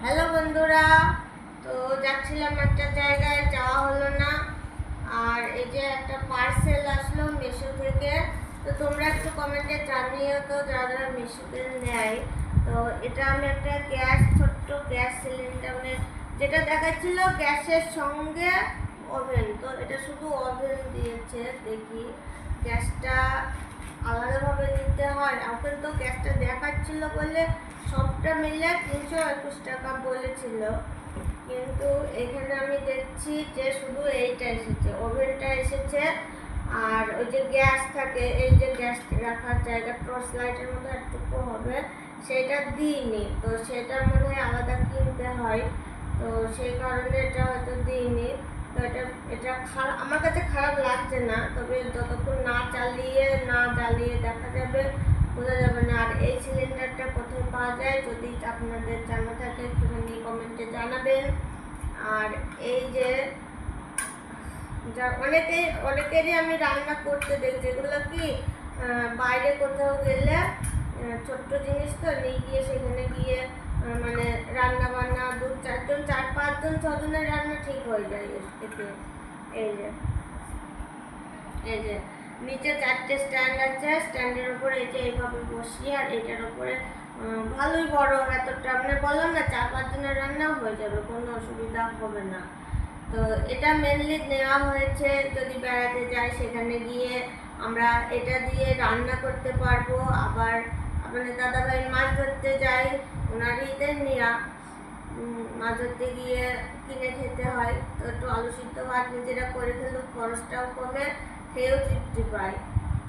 Hello বন্ধুরা, তো যাচ্ছিলাম একটা জায়গায়, যাওয়া হলো না। আর এই যে একটা পার্সেল আসলো মিশো থেকে। তো তোমরা একটু কমেন্টে জানিও তো যারা যারা মিশোতে নেয়। তো এটা আমি একটা ছোট্ট গ্যাস সিলিন্ডার, মানে যেটা দেখাচ্ছিল গ্যাসের সঙ্গে ওভেন, তো এটা শুধু ওভেন দিয়েছে। দেখি গ্যাসটা আলাদাভাবে নিতে হয়। এখন তো গ্যাসটা দেখাচ্ছিল বলে সবটা মিলে 321 টাকা বলেছিল, কিন্তু এখানে আমি দেখছি যে শুধু এইটা এসেছে, ওভেনটা এসেছে। আর ওই যে গ্যাস থাকে, এই যে গ্যাস রাখার জায়গা টর্চ লাইটের মতো একটুকু হবে, সেটা দিইনি। তো সেটা মনে হয় আলাদা কিনতে হয়, তো সেই কারণে এটা হয়তো দিইনি। তো এটা খারাপ, আমার কাছে খারাপ লাগছে না, তবে যতক্ষণ না জ্বালিয়ে দেখা যাবে, বোঝা যাবে না। আর এই সিলিন্ডারটা কোথায় পাওয়া যায় যদি আপনাদের জানা থাকে একটুখানি কমেন্টে জানাবেন। আর এই যে অনেকেরই আমি রান্না করতে দেখছি, এগুলো কি বাইরে কোথাও গেলে ছোট্ট জিনিস তো নিয়ে গিয়ে সেখানে গিয়ে মানে রান্না বান্না 2-4 জন 4-5 জন 6 জনের রান্না ঠিক হয়ে যায় এতে। এই যে এই যে নিচে 4টে স্ট্যান্ড আছে, স্ট্যান্ডের উপরে এই যে এইভাবে বসিয়ে, আর এটার উপরে ভালোই বড়, এতটা মানে বললাম না 4-5 জনের রান্নাও হয়ে যাবে, কোনো অসুবিধা হবে না। তো এটা মেনলি নেওয়া হয়েছে যদি বেড়াতে যাই, সেখানে গিয়ে আমরা এটা দিয়ে রান্না করতে পারবো। আবার আপনাদের দাদাভাই মাছ ধরতে যাই, ওনারই নেওয়া, মাছ ধরতে গিয়ে কিনে খেতে হয়। তো একটু আলু সিদ্ধ ভাত নিজেরা করে খেলেও খরচটাও কমে, খেয়েও তৃপ্তি পায়।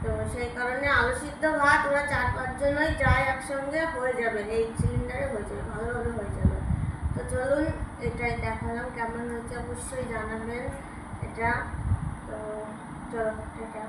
তো সেই কারণে আলু সিদ্ধ ভাত ওরা 4-5 জনই যায় একসঙ্গে, হয়ে যাবে, এই সিলিন্ডারে হয়ে যাবে, ভালোভাবে হয়ে যাবে। তো চলুন, এটাই দেখালাম, কেমন হয়েছে অবশ্যই জানাবেন এটা। তো চলো, এটা